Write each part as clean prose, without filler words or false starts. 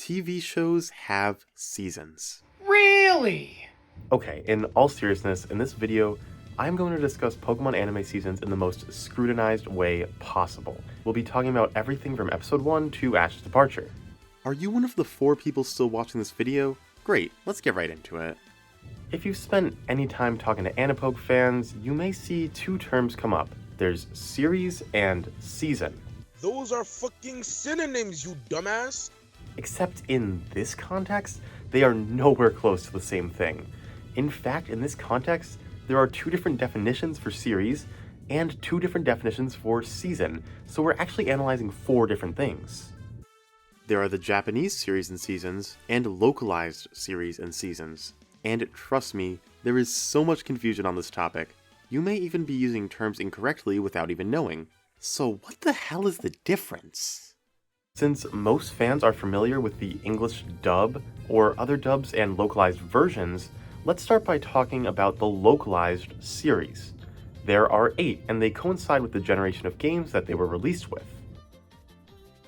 TV shows have seasons. Really? Okay, in all seriousness, in this video, I'm going to discuss Pokemon anime seasons in the most scrutinized way possible. We'll be talking about everything from episode 1 to Ash's departure. Are you one of the 4 people still watching this video? Great, let's get right into it. If you've spent any time talking to anipoke fans, you may see 2 terms come up. There's series and season. Those are fucking synonyms, you dumbass! Except in this context, they are nowhere close to the same thing. In fact, in this context, there are 2 different definitions for series and 2 different definitions for season, so we're actually analyzing 4 different things. There are the Japanese series and seasons and localized series and seasons. And trust me, there is so much confusion on this topic. You may even be using terms incorrectly without even knowing. So what the hell is the difference? Since most fans are familiar with the English dub or other dubs and localized versions, let's start by talking about the localized series. There are 8, and they coincide with the generation of games that they were released with.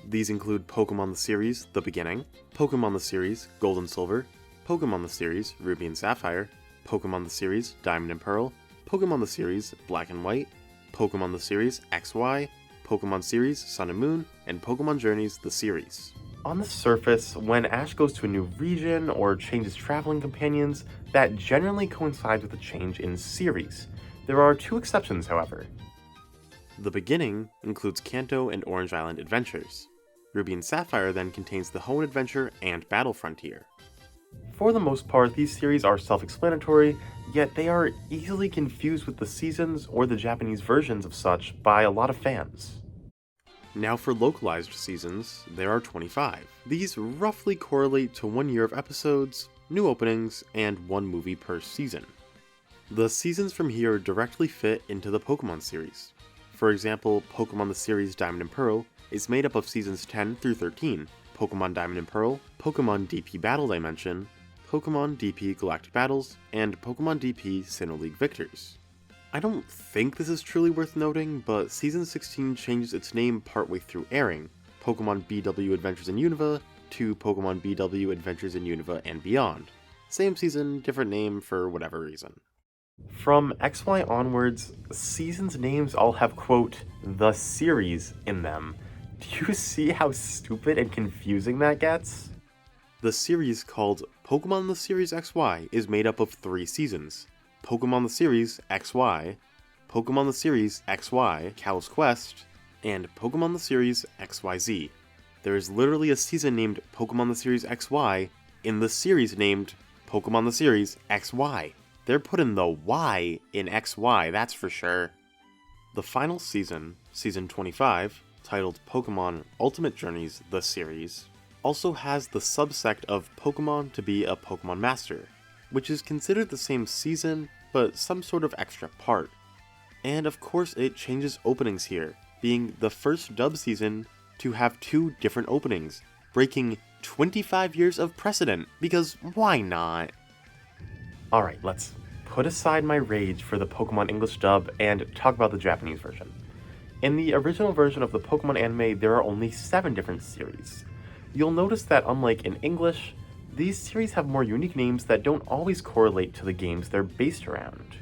These include Pokémon the series, The Beginning, Pokémon the series, Gold and Silver, Pokémon the series, Ruby and Sapphire, Pokémon the series, Diamond and Pearl, Pokémon the series, Black and White, Pokémon the series, XY, Pokémon series, Sun and Moon, and Pokémon Journeys the series. On the surface, when Ash goes to a new region or changes traveling companions, that generally coincides with a change in series. There are 2 exceptions, however. The Beginning includes Kanto and Orange Island adventures. Ruby and Sapphire then contains the Hoenn Adventure and Battle Frontier. For the most part, these series are self-explanatory, yet they are easily confused with the seasons or the Japanese versions of such by a lot of fans. Now for localized seasons, there are 25. These roughly correlate to 1 year of episodes, new openings, and 1 movie per season. The seasons from here directly fit into the Pokemon series. For example, Pokemon the series Diamond and Pearl is made up of seasons 10 through 13, Pokemon Diamond and Pearl, Pokemon DP Battle Dimension, Pokemon DP Galactic Battles, and Pokemon DP Sinnoh League Victors. I don't think this is truly worth noting, but Season 16 changes its name partway through airing, Pokemon BW Adventures in Unova to Pokemon BW Adventures in Unova and Beyond. Same season, different name for whatever reason. From XY onwards, seasons' names all have, quote, the series in them. Do you see how stupid and confusing that gets? The series called Pokemon the Series XY is made up of 3 seasons. Pokemon the Series XY, Pokemon the Series XY Cal's Quest, and Pokemon the Series XYZ. There is literally a season named Pokemon the Series XY in the series named Pokemon the Series XY. They're putting the Y in XY, that's for sure. The final season, Season 25, titled Pokemon Ultimate Journeys the series, also has the subsect of Pokemon to be a Pokemon Master, which is considered the same season, but some sort of extra part. And of course it changes openings here, being the first dub season to have 2 different openings, breaking 25 years of precedent, because why not? Alright, let's put aside my rage for the Pokemon English dub and talk about the Japanese version. In the original version of the Pokemon anime, there are only 7 different series. You'll notice that unlike in English, these series have more unique names that don't always correlate to the games they're based around.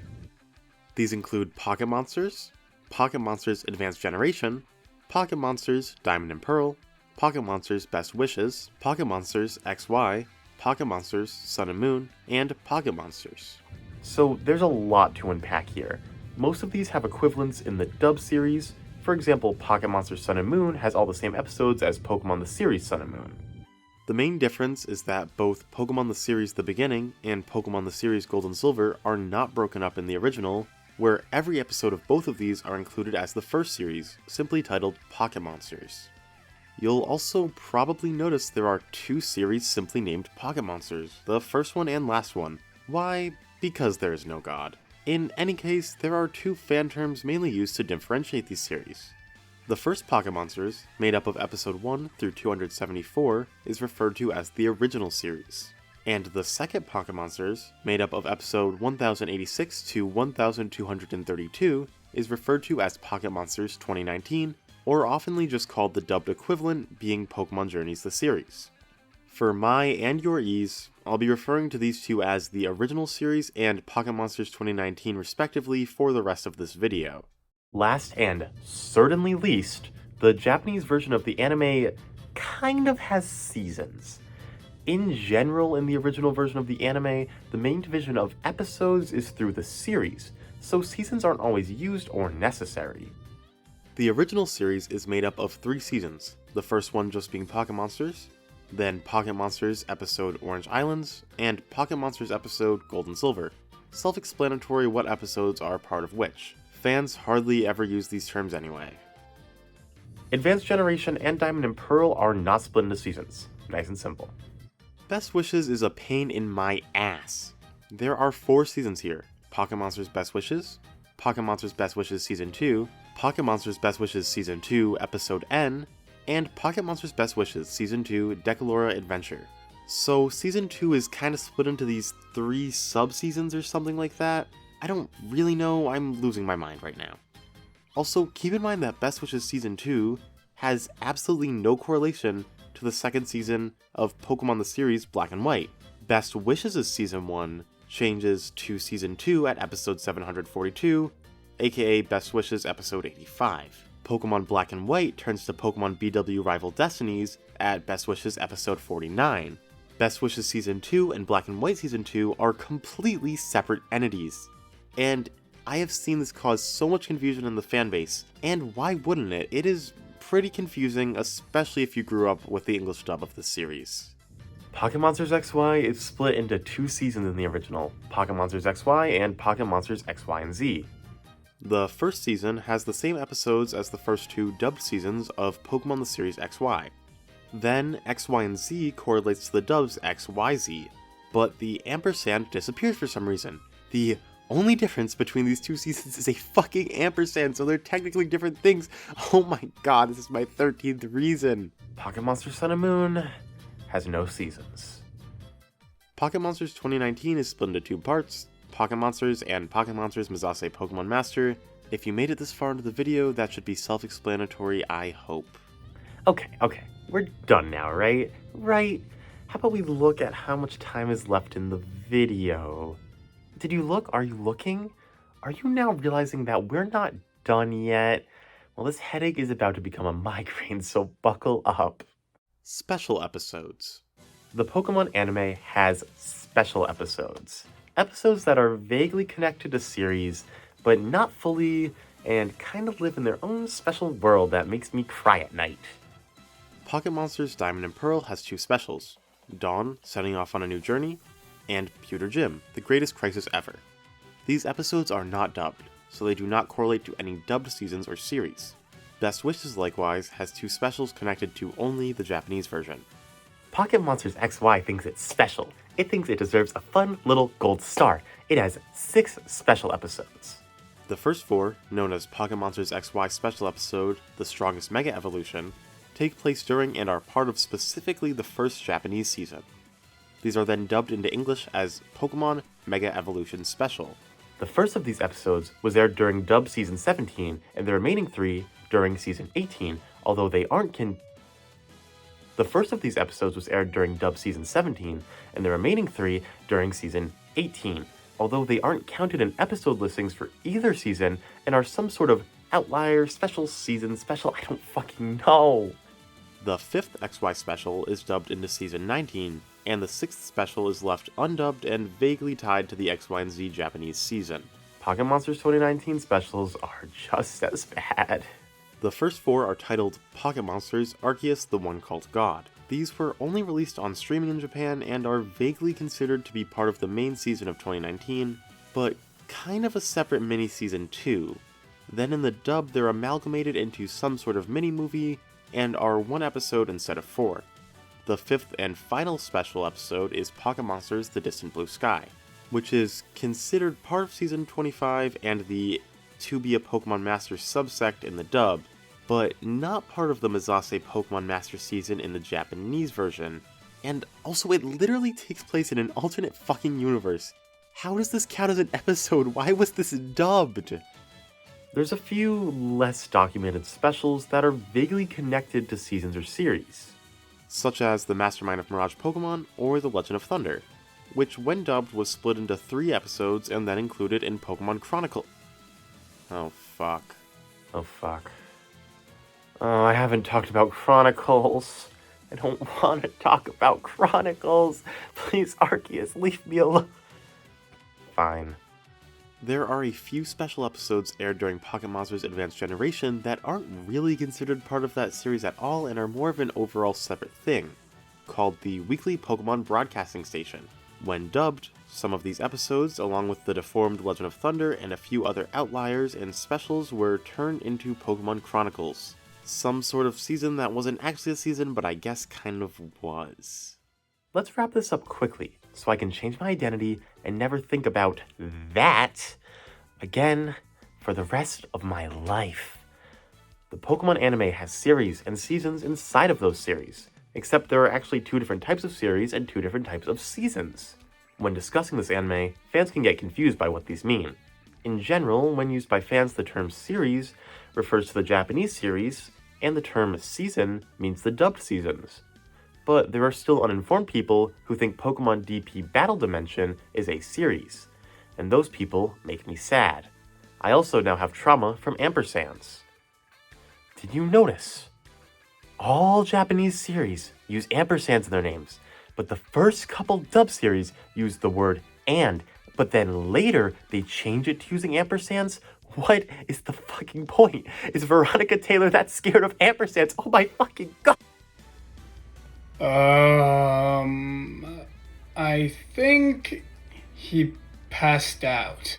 These include Pocket Monsters, Pocket Monsters Advanced Generation, Pocket Monsters Diamond and Pearl, Pocket Monsters Best Wishes, Pocket Monsters XY, Pocket Monsters Sun and Moon, and Pocket Monsters. So there's a lot to unpack here. Most of these have equivalents in the dub series. For example, Pocket Monsters Sun and Moon has all the same episodes as Pokemon the series Sun and Moon. The main difference is that both Pokemon the series The Beginning and Pokemon the series Gold and Silver are not broken up in the original, where every episode of both of these are included as the first series, simply titled Pocket Monsters. You'll also probably notice there are 2 series simply named Pocket Monsters, the first one and last one. Why? Because there is no god. In any case, there are 2 fan terms mainly used to differentiate these series. The first Pocket Monsters, made up of episode 1 through 274, is referred to as the original series. And the second Pocket Monsters, made up of episode 1086 to 1232, is referred to as Pocket Monsters 2019, or oftenly just called the dubbed equivalent being Pokemon Journeys the series. For my and your ease, I'll be referring to these two as the original series and Pocket Monsters 2019 respectively for the rest of this video. Last and certainly least, the Japanese version of the anime kind of has seasons. In general, in the original version of the anime, the main division of episodes is through the series, so seasons aren't always used or necessary. The original series is made up of 3 seasons, the first one just being Pocket Monsters, then Pocket Monsters episode Orange Islands, and Pocket Monsters episode Gold and Silver. Self-explanatory what episodes are part of which. Fans hardly ever use these terms anyway. Advanced Generation and Diamond and Pearl are not split into seasons. Nice and simple. Best Wishes is a pain in my ass. There are 4 seasons here. Pocket Monsters Best Wishes, Pocket Monsters Best Wishes Season 2, Pocket Monsters Best Wishes Season 2 Episode N, and Pocket Monsters Best Wishes Season 2 Decalora Adventure. So Season 2 is kind of split into these 3 sub-seasons or something like that. I don't really know, I'm losing my mind right now. Also, keep in mind that Best Wishes Season 2 has absolutely no correlation to the second season of Pokémon the series Black and White. Best Wishes' Season 1 changes to Season 2 at episode 742, aka Best Wishes episode 85. Pokémon Black and White turns to Pokémon BW Rival Destinies at Best Wishes episode 49. Best Wishes Season 2 and Black and White Season 2 are completely separate entities. And I have seen this cause so much confusion in the fanbase, and why wouldn't it? It is pretty confusing, especially if you grew up with the English dub of this series. Pocket Monsters XY is split into 2 seasons in the original, Pocket Monsters XY and Pocket Monsters XY and Z. The first season has the same episodes as the first 2 dubbed seasons of Pokémon the series XY. Then XY and Z correlates to the dubs XYZ, but the ampersand disappears for some reason. The only difference between these 2 seasons is a fucking ampersand, so they're technically different things. Oh my god, this is my 13th reason. Pocket Monsters Sun and Moon has no seasons. Pocket Monsters 2019 is split into 2 parts, Pocket Monsters and Pocket Monsters Mazase Pokemon Master. If you made it this far into the video, that should be self-explanatory, I hope. Okay, we're done now, right? Right? How about we look at how much time is left in the video? Did you look? Are you looking? Are you now realizing that we're not done yet? Well, this headache is about to become a migraine, so buckle up. Special episodes. The Pokémon anime has special episodes. Episodes that are vaguely connected to series, but not fully, and kind of live in their own special world that makes me cry at night. Pocket Monsters Diamond and Pearl has 2 specials, Dawn, setting off on a new journey, and Pewter Gym, the greatest crisis ever. These episodes are not dubbed, so they do not correlate to any dubbed seasons or series. Best Wishes, likewise, has 2 specials connected to only the Japanese version. Pocket Monsters XY thinks it's special. It thinks it deserves a fun little gold star. It has 6 special episodes. The first 4, known as Pocket Monsters XY Special Episode, The Strongest Mega Evolution, take place during and are part of specifically the first Japanese season. These are then dubbed into English as Pokémon Mega Evolution Special. The first of these episodes was aired during dub season 17, and the remaining 3 during season 18, although they aren't The first of these episodes was aired during dub season 17, and the remaining 3 during season 18, although they aren't counted in episode listings for either season and are some sort of outlier, special season, special, I don't fucking know. The 5th XY special is dubbed into season 19, and the 6th special is left undubbed and vaguely tied to the XY and Z Japanese season. Pocket Monsters 2019 specials are just as bad. The first 4 are titled Pocket Monsters Arceus the One Called God. These were only released on streaming in Japan and are vaguely considered to be part of the main season of 2019, but kind of a separate mini-season too. Then in the dub they're amalgamated into some sort of mini-movie and are 1 episode instead of 4. The 5th and final special episode is Pocket Monsters The Distant Blue Sky, which is considered part of Season 25 and the To Be a Pokemon Master subsect in the dub, but not part of the Mazase Pokemon Master season in the Japanese version, and also it literally takes place in an alternate fucking universe. How does this count as an episode? Why was this dubbed? There's a few less documented specials that are vaguely connected to seasons or series. such as The Mastermind of Mirage Pokémon or The Legend of Thunder, which when dubbed was split into 3 episodes and then included in Pokémon Chronicle. Oh fuck. Oh, I haven't talked about Chronicles. I don't want to talk about Chronicles. Please, Arceus, leave me alone. Fine. There are a few special episodes aired during Pocket Monsters Advanced Generation that aren't really considered part of that series at all and are more of an overall separate thing, called the Weekly Pokémon Broadcasting Station. When dubbed, some of these episodes, along with the deformed Legend of Thunder and a few other outliers and specials, were turned into Pokémon Chronicles. Some sort of season that wasn't actually a season, but I guess kind of was. Let's wrap this up quickly, so I can change my identity and never think about that again for the rest of my life. The Pokemon anime has series and seasons inside of those series, except there are actually 2 different types of series and 2 different types of seasons. When discussing this anime, fans can get confused by what these mean. In general, when used by fans, the term series refers to the Japanese series, and the term season means the dubbed seasons. But there are still uninformed people who think Pokemon DP Battle Dimension is a series, and those people make me sad. I also now have trauma from ampersands. Did you notice? All Japanese series use ampersands in their names, but the first couple dub series use the word and, but then later they change it to using ampersands? What is the fucking point? Is Veronica Taylor that scared of ampersands? Oh my fucking god! I think he passed out.